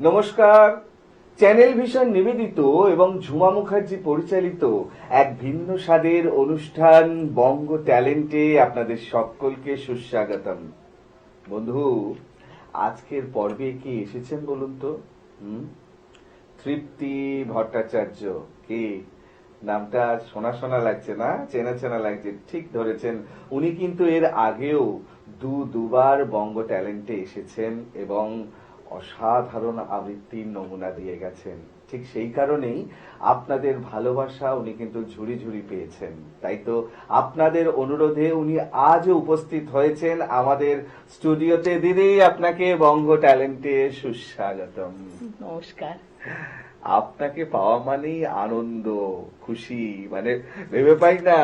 নমস্কার। Channel vision নিবেদিত এবং ঝুমা মুখার্জি পরিচালিত এক ভিন্ন স্বাদের অনুষ্ঠান বঙ্গ ট্যালেন্টে আপনাদের সকলকে সুস্বাগতম। বন্ধু, আজকের পর্বে কি এসেছেন বলুন তো? তৃপ্তি ভট্টাচার্য। কি নামটা শোনা শোনা লাগছে না? চেনা চেনা লাগছে। ঠিক ধরেছেন, উনি কিন্তু এর আগেও দুবার বঙ্গ ট্যালেন্টে এসেছেন এবং অসাধারণ আবৃত্তির নমুনা দিয়ে গেছেন। ঠিক সেই কারণেই আপনাদের ভালোবাসা উনি কিন্তু ঝুড়ি ঝুড়ি পেয়েছেন। তাই তো আপনাদের অনুরোধে উনি আজও উপস্থিত হয়েছেন আমাদের স্টুডিওতে। দিদি, আপনাকে বঙ্গ ট্যালেন্টে সুস্বাগতম। নমস্কার। আপনাকে পাওয়া মানেই আনন্দ, খুশি, মানে ভেবে পাই না।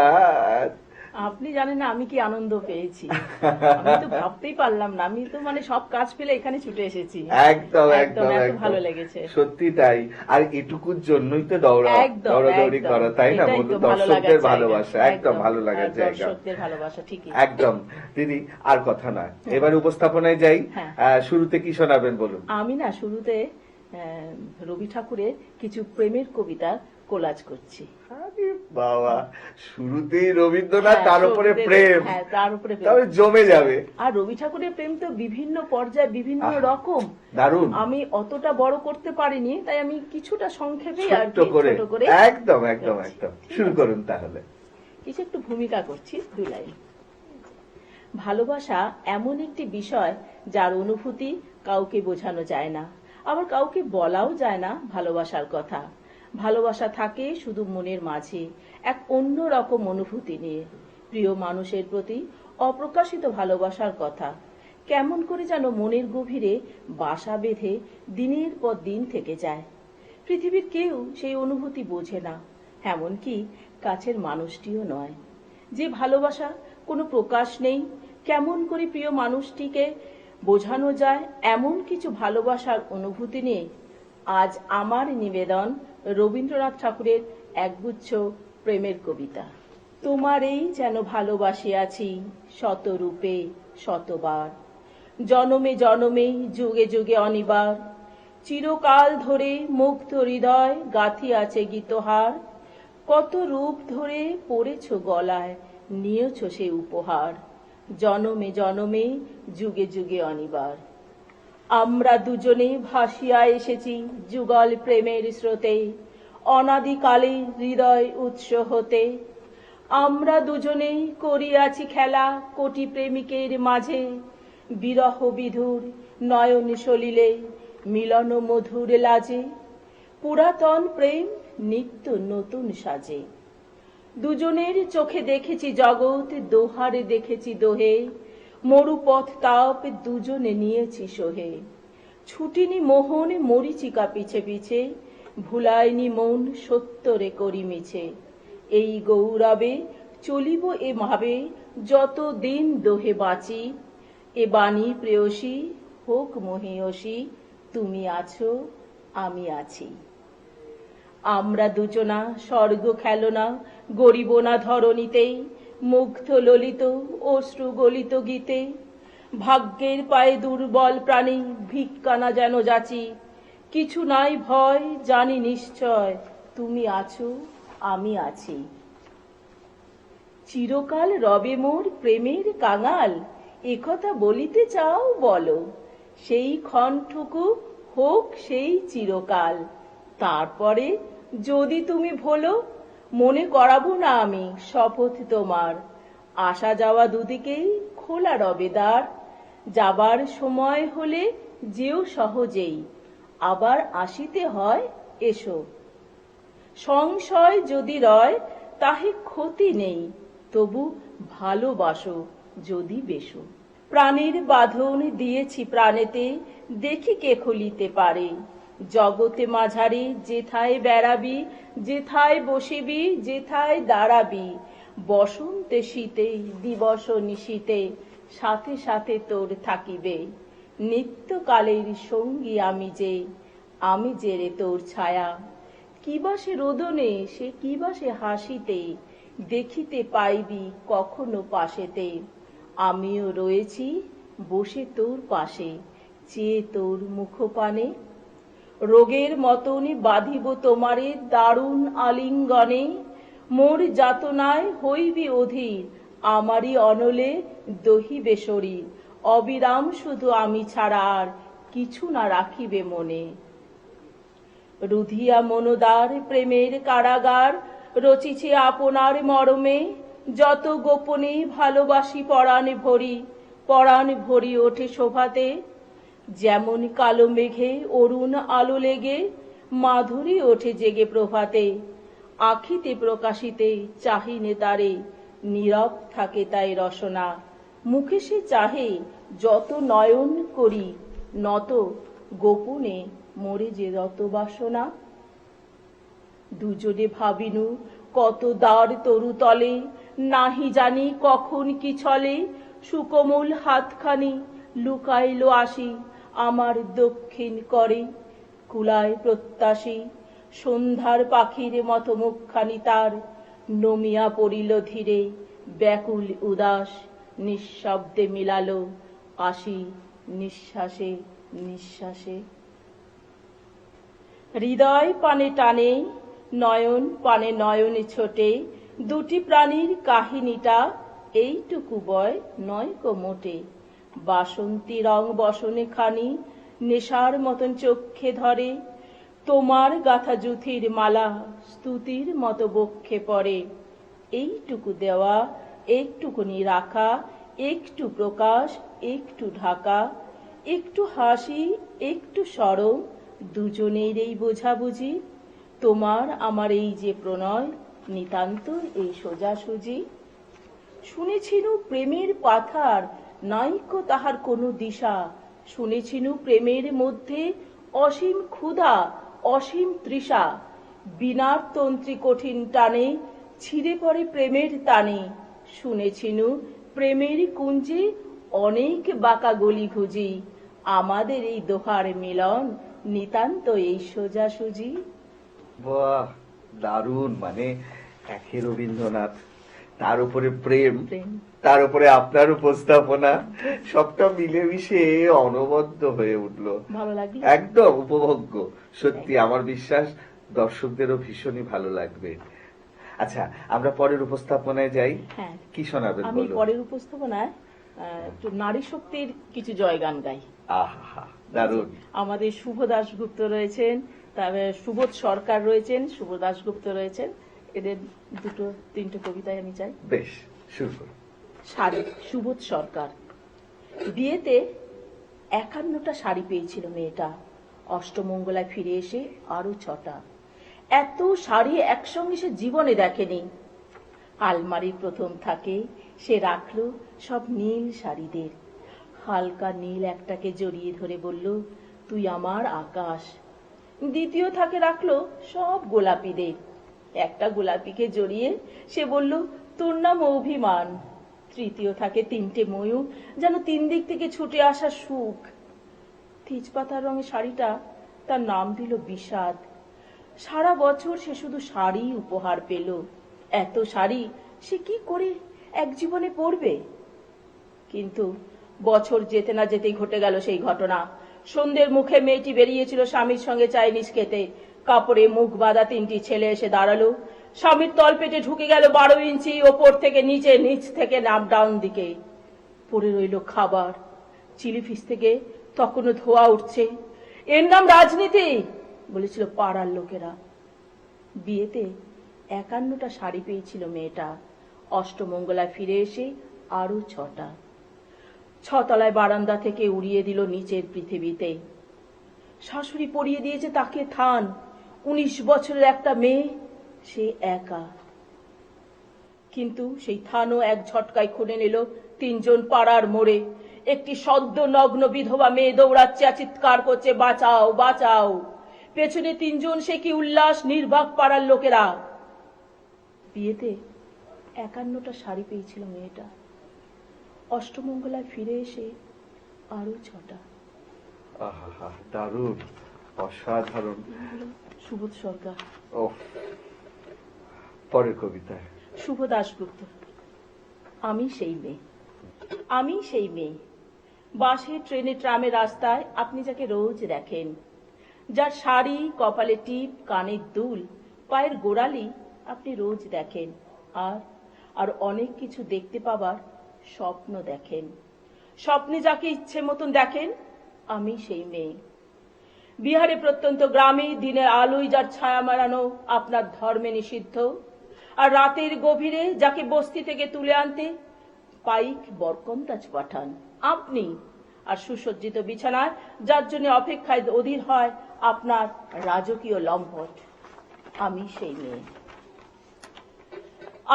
আপনি জানেন না আমি কি আনন্দ পেয়েছি। আমি তো ভাবতেই পারলাম না, আমি তো মানে সব কাজ ফেলে এখানে ছুটে এসেছি। একদম একদম এত ভালো লেগেছে, সত্যি তাই। আর এটুকুর জন্যই তো দৌড়াদৌড়ি করা, তাই না? দর্শকদের ভালোবাসা, একদম ভালো লাগার জায়গা, দর্শকদের ভালোবাসা, ঠিকই একদম। দিদি, আর কথা নয়, এবার উপস্থাপনায় যাই। শুরুতে কি শোনাবেন বলুন? আমি না শুরুতে রবি ঠাকুরের কিছু প্রেমের কবিতা কোলাজ করছি। বাবা, শুরুতেই রবীন্দ্রনাথ, তার উপরে প্রেম, তার উপরে জমে যাবে। আর রবি ঠাকুরের প্রেম তো বিভিন্ন পর্যায়ে বিভিন্ন রকম, দারুণ। আমি অতটা বড় করতে পারিনি, তাই আমি কিছুটা সংক্ষেপে ছোট করে একদম একদম একদম শুরু করুন তাহলে। কিছু একটু ভূমিকা করছি, 2 লাইন। ভালোবাসা এমন একটি বিষয় যার অনুভূতি কাউকে বোঝানো যায় না, আবার কাউকে বলাও যায় না ভালোবাসার কথা। ভালোবাসা থাকে শুধু মনের মাঝে, এক অন্য রকম অনুভূতি নিয়ে। প্রিয় মানুষের প্রতি অপ্রকাশিত ভালোবাসার কথা কেমন করে যেন মনের গভীরে বাসা বেঁধে দিনের পর দিন থেকে যায়। পৃথিবীর কেউ সেই অনুভূতি বোঝে না, এমনকি কাছের মানুষটিও নয়। যে ভালোবাসা কোনো প্রকাশ নেই, কেমন করে প্রিয় মানুষটিকে বোঝানো যায়, এমন কিছু ভালোবাসার অনুভূতি নিয়ে আজ আমার নিবেদন রবীন্দ্রনাথ ঠাকুরের একগুচ্ছ প্রেমের কবিতা। তোমারেই যেন ভালোবাসিয়াছি শতরূপে শতবার, জনমে জনমে যুগে যুগে অনিবার, চিরকাল ধরে মুগ্ধ হৃদয় গাঁথিয়াছে গীতহার, কত রূপ ধরে পড়েছ গলায় নিয়েছ সে উপহার, জনমে জনমে যুগে যুগে অনিবার। আমরা দুজনে ভাসিয়া এসেছি যুগল প্রেমের স্রোতে, অনাদিকালে হৃদয় উৎস হতে। আমরা দুজনেই করিয়াছি খেলা কোটি প্রেমিকের মাঝে, বিরহ বিধুর নয়ন সলিলে মিলন মধুর লাজে, পুরাতন প্রেম নিত্য নতুন সাজে। দুজনের চোখে দেখেছি জগৎ, দোহারে দেখেছি দোহে, মরুপথ তাপ দুজনে নিয়েছি সোহে। ছুটিনি মোহন মরিচিকা পিছে পিছে, ভুলাইনি মন সত্যরে করি মিছে। এই গৌরবে চলিব এ ভাবে যত দিন দোহে বাঁচি, এ বাণী প্রেয়সী হোক মহিয়সী, তুমি আছো আমি আছি। আমরা দুজনা স্বর্গ খেলনা গরিব না ধরণীতে, মুগ্ধ ললিত অশ্রু গলিত গীতে। ভাগ্যের পায়ে দুর্বল প্রাণী ভিক্ষানা যেন যাচি, কিছু নাই ভয় জানি নিশ্চয় তুমি আছো আমি আছি। চিরকাল রবে মোর প্রেমের কাঙাল, একথা বলিতে চাও বলো, সেই ক্ষণটুকু হোক সেই চিরকাল। তারপরে যদি তুমি ভোলো, মনে করাবো না আমি শপথ তোমার, আসা যাওয়া দুদিকেই খোলা রবে দ্বার। যাবার সময় হলে যেও সহজেই, আবার আসিতে হয় এসো। সংশয় যদি রয় তাহে ক্ষতি নেই, তবু ভালোবাসো যদি বেশো। প্রাণের বাঁধন দিয়েছি প্রাণেতে, দেখি কে খুলিতে পারে। জগতে মাঝারে যেথায় বেড়াবি, যেথায় বসিবি, যেথায় দাঁড়াবি, বসন্তে শীতে দিবস নিশীতে সাথে সাথে তোর থাকিবে। নিত্যকালের সঙ্গী আমি যে রে তোর ছায়া, কিবা সে রোদনে সে কিবা সে হাসিতে, দেখিতে পাইবি কখনো পাশেতে। আমিও রয়েছি বসে তোর পাশে, চেয়ে তোর মুখপানে। রোগের মতনই বাঁধিব তোমারে দারুণ আলিঙ্গনে, মোর যাতনায় হইবি অধীর, আমারই অনলে দহিবে শরীর, অবিরাম শুধু আমি ছাড়া আর কিছু না রাখিবে মনে। রুধিয়া মনোদার প্রেমের কারাগার রচিছে আপনার মরমে, যত গোপনে ভালোবাসি পরাণ ভরি ওঠে শোভাতে, যেমন কালো মেঘে অরুণ আলো লেগে মাধুরী ওঠে জেগে প্রভাতে, আখিতে প্রকাশিতে চাহিনে তারে, নীরব থাকে তাই রসনা, মুখে সে চাহে যত নয়ন করি, নত গোপনে মোরে যে যত বাসনা। দুজনে ভাবিনু কত দ্বার তরু তলে, নাহি জানি কখন কি ছলে, সুকোমল হাতখানি লুকাইল আসি আমার দক্ষিণ করে, কুলায় প্রত্যাশী সন্ধ্যার পাখির মতো মুখখানি তার, নমিয়া পড়িল ধীরে ব্যাকুল উদাস, নিঃশব্দে মিলালো আসি নিঃশ্বাসে নিঃশ্বাসে। হৃদয় পানে টানে নয়ন পানে নয়নে ছোটে, দুটি প্রাণীর কাহিনীটা এইটুকু বয় নয় কো মোটে, বাসন্তী রং বসনে খানি নেশার মতন চোখে ধরে, তোমার গাথা জুথির মালা স্তুতির মতো বক্ষে পড়ে, এইটুকু দেওয়া একটুকুনি রাখা, একটু প্রকাশ একটু ঢাকা, একটু হাসি একটু সরম, দুজনের এই বোঝাবুঝি, তোমার আমার এই যে প্রণয় নিতান্ত এই সোজাসুজি। শুনেছিনু প্রেমের পাথার নাইকো তাহার কোনো দিশা, শুনেছিনু প্রেমের মধ্যে অসীম ক্ষুধা অসীম তৃষা, বিনার তন্ত্রী কঠিন টানে ছিঁড়ে পড়ে প্রেমের টানে, শুনেছিনু প্রেমের কুঞ্জে অনেক বাঁকা গলি ঘুজি, আমাদের এই দোহার মিলন নিতান্ত এই সোজাসুজি। বাহ, দারুণ! মানে একে রবীন্দ্রনাথ, তার উপরে প্রেম, তার উপরে আপনার উপস্থাপনা, সবটা মিলেমিশে অনবদ্য হয়ে উঠলো, ভালো লাগলো, একদম উপভোগ্য। সত্যি আমার বিশ্বাস দর্শকদেরও ভীষণই ভালো লাগবে। আচ্ছা, আমরা পরের উপস্থাপনায় যাই। হ্যাঁ, কি শোনাবেন আমি বলুন? পরের উপস্থাপনায় একটু নারী শক্তির কিছু জয়গান গাই। আহা, দারুণ! আমাদের শুভ দাশগুপ্ত রয়েছেন, তারপরে সুবোধ সরকার রয়েছেন, শুভ দাশগুপ্ত রয়েছেন, এদের দুটো তিনটে কবিতায় আমি চাই। বেশ, শুরু করুন। শাড়ি। সুবোধ সরকার। বিয়েতে 51টা শাড়ি পেয়েছিল মেয়েটা, অষ্টমঙ্গলায় ফিরে এসে আরো 6টা। এত শাড়ি একসঙ্গে সে জীবনে দেখেনি। আলমারির প্রথম থাকে সে রাখলো সব নীল শাড়িদের, হালকা নীল একটাকে জড়িয়ে ধরে বলল, তুই আমার আকাশ। দ্বিতীয় থাকে রাখলো সব গোলাপিদের, একটা গোলাপিকে জড়িয়ে সে বলল, তোর নাম অভিমান। তৃতীয় থাকে 3টে ময়ূর, যেন 3 দিক থেকে ছুটে আসা সুখ। তেজপাতার রঙের শাড়িটা তার নাম দিল বিষাদ। সারা বছর সে শুধু শাড়ি উপহার পেল, এত শাড়ি সে কি করে এক জীবনে পরবে? কিন্তু বছর যেতে না যেতেই ঘটে গেল সেই ঘটনা। সন্ধ্যের মুখে মেয়েটি বেরিয়েছিল স্বামীর সঙ্গে চাইনিজ খেতে, কাপড়ে মুখ বাঁধা 3টি ছেলে এসে দাঁড়ালো। স্বামীর তলপেটে ঢুকে গেল 12 ইঞ্চি, ওপর থেকে নিচে, নিচ থেকে নাপ ডাউন দিকে পড়ে রইল খাবার। চিলি ফিশ থেকে তখনও ধোয়া উঠছে। এর নাম রাজনীতি বলেছিল পাড়ার লোকেরা। বিয়েতে 51টা শাড়ি পেয়েছিল মেয়েটা, অষ্টমঙ্গলায় ফিরে এসে আরো 6টা। 6 তলায় বারান্দা থেকে উড়িয়ে দিল নিচের পৃথিবীতে। শাশুড়ি পরিয়ে দিয়েছে তাকে থান। 19 বছরের একটা মেয়ে, সে একা। কিন্তু সেই থানও এক ঝটকায় খুলে নিল 3 জন পাড়ার মোড়ে। একটি সদ্য নগ্ন বিধবা মেয়ে দৌড়াচ্ছে আর চিৎকার করছে, বাঁচাও বাঁচাও। পেছনে 3 জন, সে কি উল্লাস! নির্বাক পাড়ার লোকেরা। বিয়েতে 51টা শাড়ি পেয়েছিল মেয়েটা, অষ্টমঙ্গলায় ফিরে এসে আরো 6টা। আহা, দারুণ, অসাধারণ। সুবোধ সরকার। ও, পরের কবিতায়। শুভ দাশগুপ্ত। আমি সেই মেয়ে, আমি সেই মেয়ে। বাসে, ট্রেনে, ট্রামে, রাস্তায় আপনি যাকে রোজ দেখেন। যার শাড়ি, কপালে টিপ, কানের দুল, পায়ের গোড়ালি আপনি রোজ দেখেন, আর আর অনেক কিছু দেখতে পাবার স্বপ্ন দেখেন। স্বপ্নে যাকে ইচ্ছে মতন দেখেন, আমি সেই মেয়ে। বিহারে প্রত্যন্ত গ্রামে দিনের আলোয় যার ছায়া মারানো আপনার ধর্মে নিষিদ্ধ, আর রাতের গভীরে যাকে বস্তি থেকে তুলে আনতে পাইক বরকন্দাজ পাঠান আপনি, আর সুসজ্জিত বিছানায় যার জন্য অপেক্ষায় অধীর হয় আপনার রাজকীয় লম্পট, আমি সেই মেয়ে।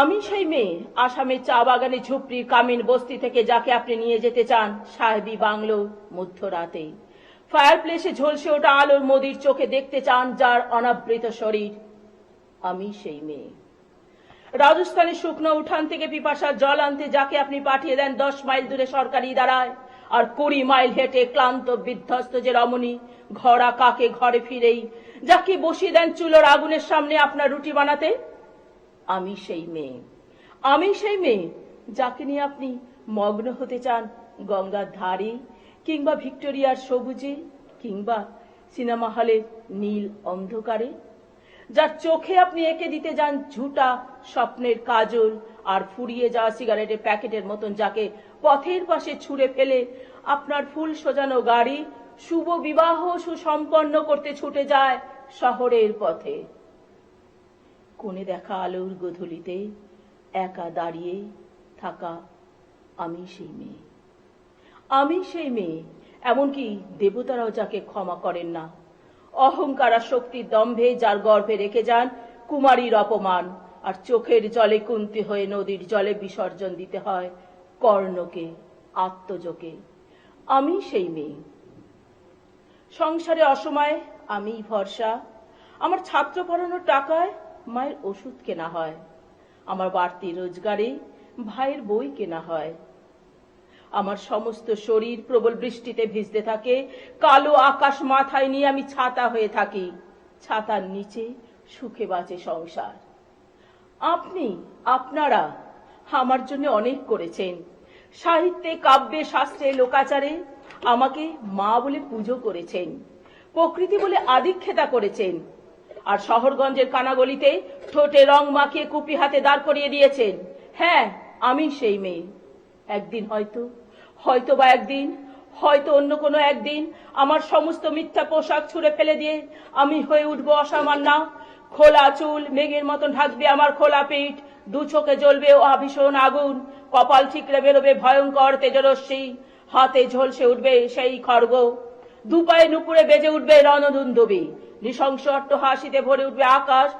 আমি সেই মেয়ে, আসামের চা বাগানে ঝুপড়ির কামিন বস্তি থেকে যাকে আপনি নিয়ে যেতে চান সাহেবী বাংলো মধ্যরাতে। ফায়ার প্লেসে ঝলসে ওঠা আলোর মোদির চোখে দেখতে চান যার অনাবৃত শরীর, আমি সেই মেয়ে। রাজস্থানের শুকনো উঠান থেকে পিপাসার জল আনতে যাকে আপনি পাঠিয়ে দেন 10 মাইল দূরে সরকারি দাঁড়ায়, আর 20 মাইল হেঁটে ক্লান্ত বিধ্বস্ত যে রমণী ঘরা কাকে ঘরে ফিরেই যাকে বসিয়ে দেন চুলোর আগুনের সামনে আপনার রুটি বানাতে, আমি সেই মেয়ে। আমি সেই মেয়ে যাকে নিয়ে আপনি মগ্ন হতে চান গঙ্গার ধারে, কিংবা ভিক্টোরিয়ার সবুজে, কিংবা সিনেমা হলের নীল অন্ধকারে, যার চোখে আপনি এঁকে দিতে যান ঝুটা স্বপ্নের কাজল, আর ফুরিয়ে যাওয়া সিগারেটের প্যাকেটের মতন যাকে পথের পাশে ছুঁড়ে ফেলে আপনার ফুল সোজানো গাড়ি শুভ বিবাহ সুসম্পন্ন করতে ছুটে যায় শহরের পথে। কোণে দেখা আলোর গোধূলিতে একা দাঁড়িয়ে থাকা আমি সেই মেয়ে। আমি সেই মেয়ে, এমনকি দেবতারাও যাকে ক্ষমা করেন না। অহংকার আর শক্তির দম্ভে যার গর্ভে রেখে যান কুমারীর অপমান, আর চোখের জলে কুন্তি হয়ে নদীর জলে বিসর্জন দিতে হয় কর্ণকে, আত্মজকে, আমি সেই মেয়ে। সংসারে অসময়ে আমি ভরসা, আমার ছাত্র পড়ানোর টাকায় মায়ের ওষুধ কেনা হয়, আমার বাড়তি রোজগারে ভাইয়ের বই কেনা হয়। আমার সমস্ত শরীর প্রবল বৃষ্টিতে ভিজতে থাকে, কালো আকাশ মাথায় নিয়ে আমি ছাতা হয়ে থাকি, ছাতার নিচে সুখে বাঁচে সংসার। আপনি, আপনারা আমার জন্য অনেক করেছেন, সাহিত্যে, কাব্যে, শাস্ত্রে, লোকাচারে আমাকে মা বলে পুজো করেছেন, প্রকৃতি বলে আদিক্ষেতা করেছেন, আর শহরগঞ্জের কানাগলিতে ঠোঁটে রং মাখিয়ে কুপি হাতে দাঁড় করিয়ে দিয়েছেন। হ্যাঁ, আমি সেই মেয়ে। একদিন হয়তো বা একদিন, হয়তো অন্য কোনো একদিন আমার সমস্ত মিথ্যা পোশাক ছুঁড়ে ফেলে দিয়ে আমি হয়ে উঠবো অসামান্য। খোলা চুল মেঘের মতন ঢাকবে আমার খোলা পিঠ, দু চোখে জ্বলবে ও ভীষণ আগুন, কপাল ঠিকরে বেরোবে ভয়ঙ্কর তেজরশ্মি, হাতে ঝলসে উঠবে সেই খড়গ, দুপায়ে নুপুরে বেজে উঠবে রণদুন্দুবি, নৃশংস অট্টহাসিতে ভরে উঠবে আকাশ।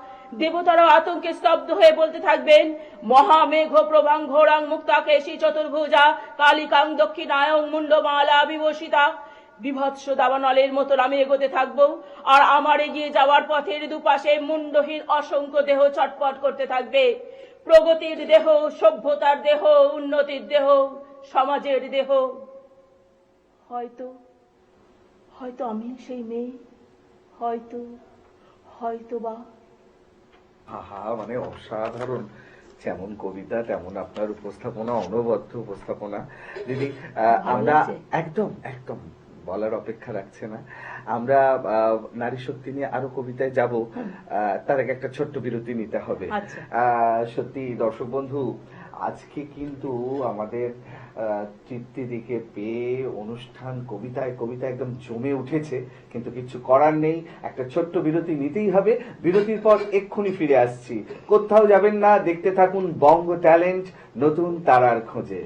দেবতারাও আতঙ্কে স্তব্ধ হয়ে বলতে থাকবেন, মহামেঘ প্রভাং ঘোরাং মুক্তাকেশী চতুর্ভুজা কালিকাং দক্ষিণায়ং মুন্ডমালা বিভূষিতা। বিভৎস দাবানলের মতন আমি এগোতে থাকবো, আর আমার এগিয়ে যাওয়ার পথের দুপাশে মুন্ডহীন অসংখ্য দেহ ছটপট করতে থাকবে। প্রগতির দেহ, সভ্যতার দেহ, উন্নতির দেহ, সমাজের দেহ। হয়তো আমি সেই মেয়ে, হয়তো বা। আহা, মানে অসাধারণ, যেমন কবিতা তেমন আপনার উপস্থাপনা, অনবদ্য উপস্থাপনা। দিদি, আমরা একদম একদম বলার অপেক্ষা রাখছে না। আমরা নারী শক্তি নিয়ে আরো কবিতায় যাব, তার আগে একটা ছোট্ট বিরতি নিতে হবে। সত্যি দর্শক বন্ধু, আজকে কিন্তু আমাদের তৃপ্তিদিকে পেয়ে অনুষ্ঠান কবিতায় একদম জমে উঠেছে, কিন্তু কিছু করার নেই, একটা ছোট্ট বিরতি নিতেই হবে। বিরতির পর এক্ষুনি ফিরে আসছি, কোথাও যাবেন না, দেখতে থাকুন বঙ্গ ট্যালেন্ট, নতুন তারার খোঁজে।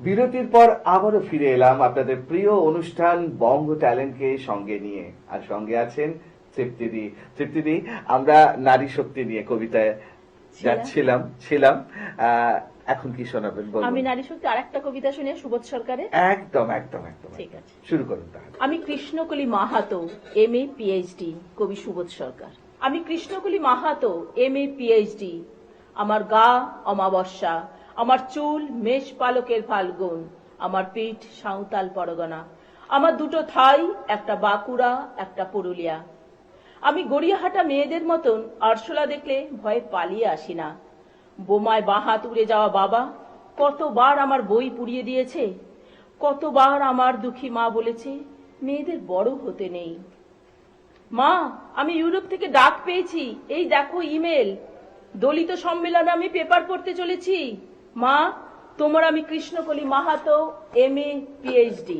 বিরতির পর আবারও ফিরে এলাম আপনাদের প্রিয় অনুষ্ঠান বঙ্গ ট্যালেন্টকে সঙ্গে নিয়ে, আর সঙ্গে আছেন তৃপ্তিদি। তৃপ্তিদি, আমরা নারী শক্তি নিয়ে কবিতায় ছিলাম, এখন কি শোনাবেন? আমি নারী শক্তি আরেকটা কবিতা শুনে সুবোধ সরকারের। একদম, ঠিক আছে, শুরু করুন তাহলে। আমি কৃষ্ণকলি মাহাতো, MA PhD, কবি সুবোধ সরকার। আমি কৃষ্ণকলি মাহাতো, MA PhD, আমার গা অমাবস্যা, আমার চুল মেষ পালকের ফাল্গুন, আমার পিঠ সাঁওতাল পরগনা, আমার দুটো থাই, একটা বাঁকুড়া একটা পুরুলিয়া, আমি গড়িয়াহাটা মেয়েদের মতন আরশোলা দেখলে ভয়ে পালিয়ে আসি না। বোমায় বাঁ হাত উড়ে যাওয়া বাবা কতবার আমার বই পুড়িয়ে দিয়েছে, কতবার আমার দুঃখী মা বলেছে মেয়েদের বড় হতে নেই। মা, আমি ইউরোপ থেকে ডাক পেয়েছি, এই দেখো ইমেল। দলিত সম্মেলনে আমি পেপার পড়তে চলেছি। মা, তোমার আমি কৃষ্ণকলি মাহাতো, MA PhD।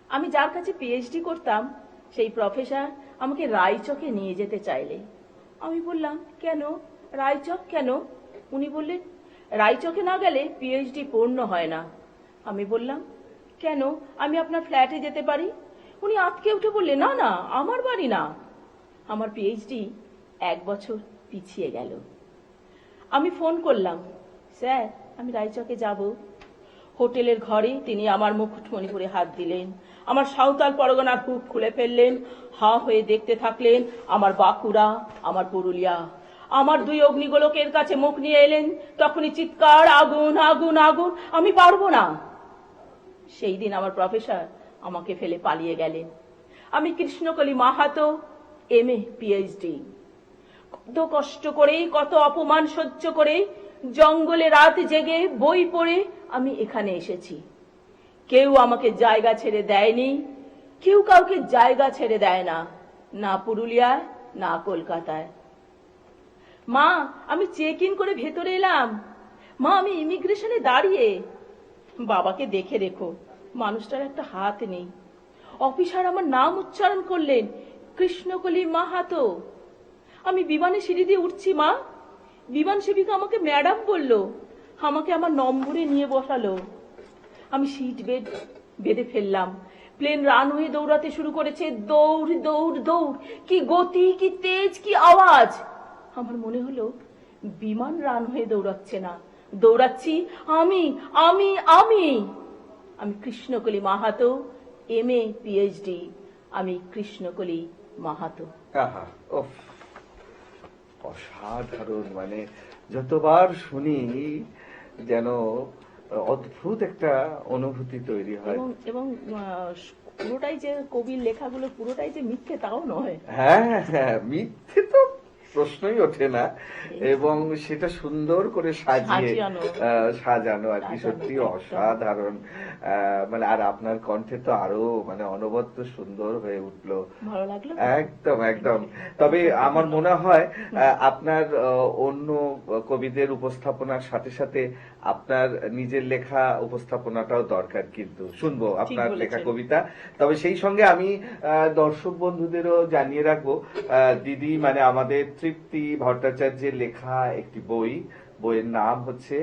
আমি যার কাছে পিএইচডি করতাম সেই প্রফেসর আমাকে রায়চকে নিয়ে যেতে চাইলে আমি বললাম, কেন রায়চক কেন? উনি বললেন, রায়চকে না গেলে পিএইচডি পূর্ণ হয় না। আমি বললাম, কেন, আমি আপনার ফ্ল্যাটে যেতে পারি? উনি আঁতকে উঠে বললেন, না না, আমার বাড়ি না। আমার পিএইচডি 1 বছর পিছিয়ে গেল। আমি ফোন করলাম, স্যার আমি রায়চকে যাব। হোটেলের ঘরে তিনি আমার মুকুটমণিপুরে হাত দিলেন, আমার সাঁওতাল পরগনার হুক খুলে ফেললেন, হা হয়ে দেখতে থাকলেন আমার বাঁকুড়া, আমার পুরুলিয়া। আমার 2 অগ্নিগোলকের কাছে মুখ নিয়ে এলেন, তখনই চিৎকার, আগুন আগুন আগুন, আমি পারবো না। সেই দিন আমার প্রফেসর আমাকে ফেলে পালিয়ে গেলেন। আমি কৃষ্ণকলি মাহাতো, MA PhD। কত কষ্ট করে, কত অপমান সহ্য করে, জঙ্গলে রাত জেগে বই পড়ে আমি এখানে এসেছি। কেউ আমাকে জায়গা ছেড়ে দেয়নি, কেউ কাউকে জায়গা ছেড়ে দেয় না, না পুরুলিয়ায় না কলকাতায়। মা, আমি চেক ইন করে ভেতরে এলাম। মা, আমি ইমিগ্রেশনে দাঁড়িয়ে। বাবাকে দেখে রেখো, মানুষটার একটা হাত নেই। অফিসার আমার নাম উচ্চারণ করলেন, কৃষ্ণকলি মাহাতো। আমি বিমানে সিঁড়ি দিয়ে উঠছি মা, বিমান সেবিকা আমাকে ম্যাডাম বলল, আমাকে আমার নম্বরে নিয়ে বসালো। আমি সিট বেঁধে ফেললাম। প্লেন রানওয়ে দৌড়াতে শুরু করেছে, দৌড় দৌড় দৌড়, কি গতি, কি তেজ, কি আওয়াজ। আমার মনে হলো বিমান রানওয়ে দৌড়াচ্ছে না, দৌড়াচ্ছি আমি আমি আমি আমি কৃষ্ণকলি মাহাতো, MA PhD। আমি কৃষ্ণকলি মাহাতো। আহা, উফ, অসাধারণ। মানে যতবার শুনি যেন অদ্ভুত একটা অনুভূতি তৈরি হয়। এবং এবং পুরোটাই যে কবির লেখাগুলো পুরোটাই যে মিথ্যে তাও নয়। হ্যাঁ হ্যাঁ, মিথ্যে তো প্রশ্নই ওঠে না, এবং সেটা সুন্দর করে সাজিয়ে সাজানো আর কি, সত্যি অসাধারণ। মানে আর আপনার কণ্ঠে তো আরো মানে অনবদ্য সুন্দর হয়ে উঠলো। ভালো লাগলো। একদম একদম। তবে আমার মনে হয় আপনার অন্য কবিদের উপস্থাপনার সাথে সাথে আপনার নিজের লেখা উপস্থাপনাটাও দরকার, কিন্তু শুনবো আপনার লেখা কবিতা। তবে সেই সঙ্গে আমি দর্শক বন্ধুদেরও জানিয়ে রাখবো, দিদি মানে আমাদের তৃপ্তি ভট্টাচার্যের লেখা একটি বইয়ের নাম হচ্ছে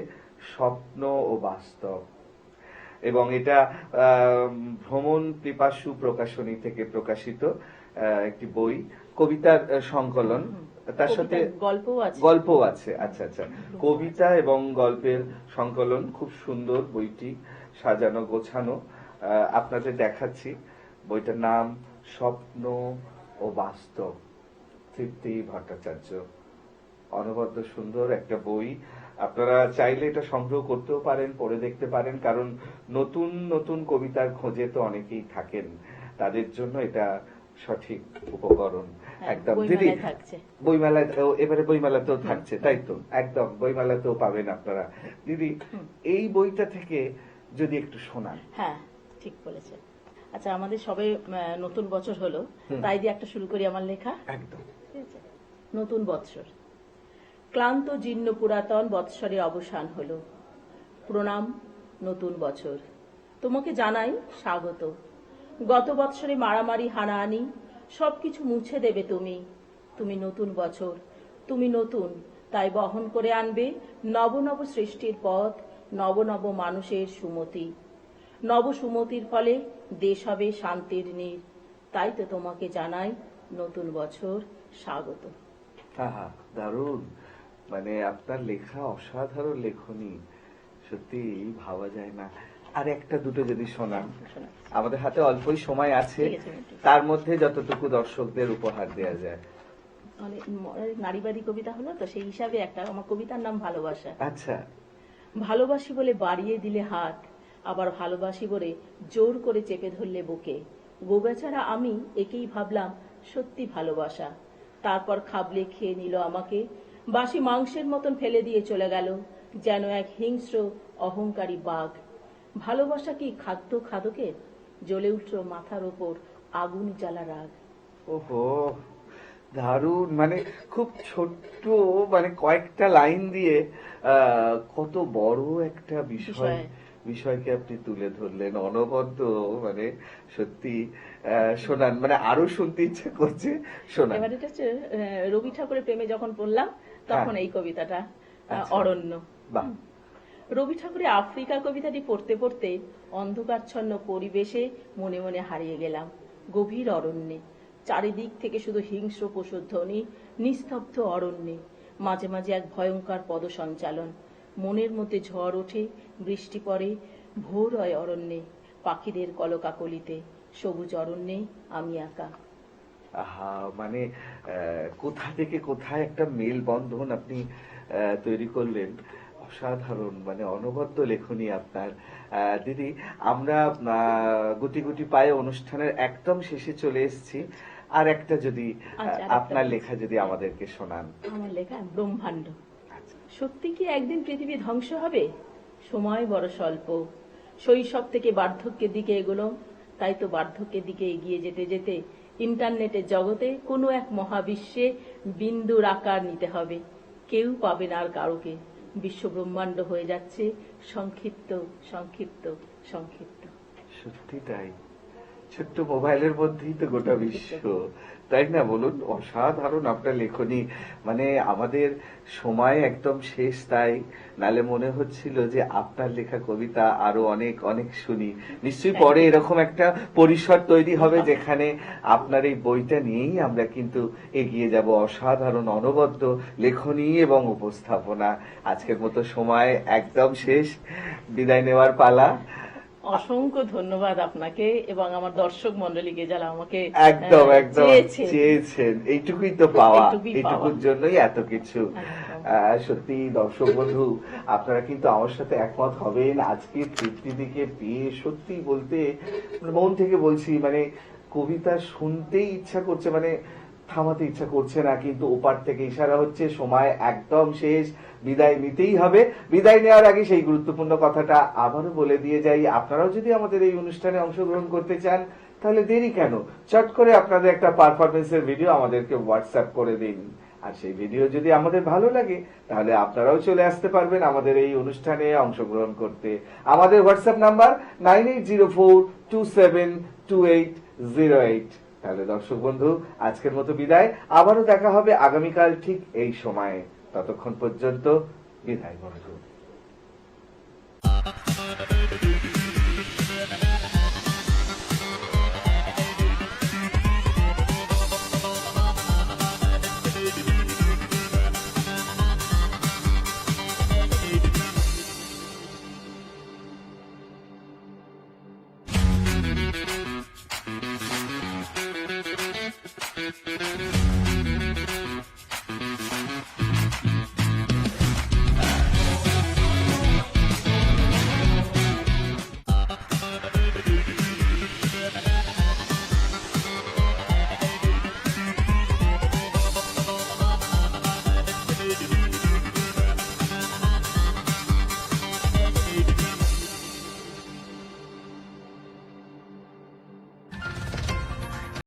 স্বপ্ন ও বাস্তব, এবং এটা ভ্রমণ পিপাসু প্রকাশনী থেকে প্রকাশিত একটি বই, কবিতার সংকলন, তার সাথে গল্পও আছে। আচ্ছা আচ্ছা, কবিতা এবং গল্পের সংকলন, খুব সুন্দর বইটি, সাজানো গোছানো। আপনাদের দেখাচ্ছি, বইটার নাম স্বপ্ন ও বাস্তব, তৃপ্তি ভট্টাচার্য। অনবদ্য সুন্দর একটা বই। আপনারা চাইলে এটা সংগ্রহ করতেও পারেন, পড়ে দেখতে পারেন, কারণ নতুন নতুন কবিতার খোঁজে তো অনেকেই থাকেন, তাদের জন্য এটা সঠিক উপকরণ। একদম দিদি, বইমেলায় এবারে বইমেলাতেও থাকছে, তাই তো? একদম বইমেলাতেও পাবেন আপনারা। দিদি, এই বইটা থেকে যদি একটু শোনান। হ্যাঁ, ঠিক বলেছেন। আচ্ছা, আমাদের সবে নতুন বছর হলো, তাই দিয়ে একটা শুরু করি আমার লেখা। একদম। নতুন বৎসর, ক্লান্ত জীর্ণ পুরাতন বৎসরে অবসান হলো। প্রণাম নতুন বছর, তোমাকে জানাই স্বাগত। গত বৎসরে মারামারি হানাহানি সবকিছু মুছে দেবে তুমি। তুমি নতুন বছর, তুমি নতুন, তাই বহন করে আনবে নব নব সৃষ্টির পথ, নব নব মানুষের সুমতি। নব সুমতির ফলে দেশ হবে শান্তির নীড়। তাই তো তোমাকে জানাই নতুন বছর স্বাগত। আহা, দারুণ। মানে আপনার লেখা অসাধারণ লেখনী, সত্যি ভাবা যায় না। আর একটা দুটো যদি শোনান, আমাদের হাতে অল্পই সময় আছে, তার মধ্যে যতটুকু দর্শকদের উপহার দেওয়া যায়। নারীবাদী কবিতা হলো তো, সেই হিসাবে একটা আমার কবিতার নাম ভালোবাসা। আচ্ছা। ভালোবাসি বলে বাড়িয়ে দিলে হাত, আবার ভালোবাসি বলে জোর করে চেপে ধরলে বুকে। গো বেচারা আমি একেই ভাবলাম সত্যি ভালোবাসা। তারপর খাবলে খেয়ে নিল আমাকে, বাসি মাংসের মতন ফেলে দিয়ে চলে গেল, যেন এক হিংস্র অহংকারী বাঘ। ভালোবাসা কি খাদ্য খাদকের? জ্বলে উঠল মাথার ওপর আগুন জ্বালা রাগ। ওহো, দারুণ, মানে খুব ছোট্ট, মানে কয়েকটা লাইন দিয়ে কত বড় একটা বিষয়কে আপনি তুলে ধরলেন, অনবদ্য, মানে সত্যি। শোনান, মানে আরো শুনতে ইচ্ছে করছে, শোনান। এবার এটা হচ্ছে রবি ঠাকুরের প্রেমে যখন পড়লাম তখন এই কবিতাটা, অরণ্য। বাহ। রবি ঠাকুরের আফ্রিকা কবিতাটি পড়তে পড়তে অন্ধকারচ্ছন্ন পরিবেশে মনে মনে হারিয়ে গেলাম গভীর অরণ্যে। চারিদিক থেকে শুধু হিংস্র পশুর ধ্বনি, নিস্তব্ধ অরণ্যে। মাঝে মাঝে এক ভয়ঙ্কর পদসঞ্চালন। মনের মধ্যে ঝড় ওঠে, বৃষ্টি পড়ে, ভোর হয় অরণ্যে, পাখিদের কলকাকলিতে। সবুজ অরণ্যে আমি একা। আহা, মানে কোথা থেকে কোথায় একটা মেলবন্ধন আপনি তৈরি করলেন, অসাধারণ, মানে অনবদ্য লেখনী আপনার। দিদি, আমরা গুটি গুটি পায়ে অনুষ্ঠানের একদম শেষে চলে এসেছি। আর একটা যদি আপনার লেখা যদি আমাদেরকে শোনান। আমার লেখা ব্রহ্মাণ্ড। আচ্ছা। সত্যি কি একদিন পৃথিবী ধ্বংস হবে? সময় বড় স্বল্প। শৈশব থেকে বার্ধক্যের দিকে এগোলাম, তাই তো বার্ধক্যের দিকে এগিয়ে যেতে যেতে ইন্টারনেটের জগতে কোনো এক মহাবিশ্বে বিন্দুর আকার নিতে হবে। কেউ পাবে না আর কারোকে। বিশ্ব ব্রহ্মাণ্ড হয়ে যাচ্ছে সংক্ষিপ্ত, সংক্ষিপ্ত, সংক্ষিপ্ত। সত্যি তাই, ছোট্ট মোবাইলের মধ্যেই তো গোটা বিশ্ব, তাই না? বলুন, অসাধারণ আপনার লেখনী। মানে আমাদের সময় একদম শেষ, তাই নালে মনে হচ্ছিল যে আপনার লেখা কবিতা আরো অনেক অনেক শুনি। নিশ্চয়ই পরে এরকম একটা পরিসর তৈরি হবে যেখানে আপনার এই বইটা নিয়েই আমরা কিন্তু এগিয়ে যাব। অসাধারণ অনবদ্য লেখনী এবং উপস্থাপনা। আজকের মতো সময় একদম শেষ, বিদায় নেওয়ার পালা। অসংখ্য ধন্যবাদ আপনাকে এবং আমার দর্শক মন্ডলীকে, যারা আমাকে একদম একদম চেয়েছেন। এইটুকুই তো পাওয়া, এইটুকুর জন্যই এত কিছু। সত্যি দর্শক বন্ধু, আপনারা কিন্তু আমার সাথে একমত হবেন। আজকে তৃপ্তিদিকে পেয়ে সত্যি বলতে মন থেকে বলছি, মানে কবিতা শুনতেই ইচ্ছা করছে, মানে থামাতে ইচ্ছা করছে না, কিন্তু ওপার থেকে ইশারা হচ্ছে সময় একদম শেষ, বিদায় নিতেই হবে। বিদায় নেওয়ার আগে সেই গুরুত্বপূর্ণ কথাটা আবারও বলে দিয়ে যাই, আপনারাও যদি আমাদের এই অনুষ্ঠানে অংশগ্রহণ করতে চান তাহলে দেরি কেন, চট করে আপনাদের একটা পারফরমেন্সের ভিডিও আমাদেরকে হোয়াটসঅ্যাপ করে দিন। আর সেই ভিডিও যদি আমাদের ভালো লাগে তাহলে আপনারাও চলে আসতে পারবেন আমাদের এই অনুষ্ঠানে অংশগ্রহণ করতে। আমাদের হোয়াটসঅ্যাপ নাম্বার 9804272808। তাহলে দর্শক বন্ধু, আজকের মতো বিদায়। আবারও দেখা হবে আগামীকাল ঠিক এই সময়ে। ততক্ষণ পর্যন্ত বিদায় বন্ধু।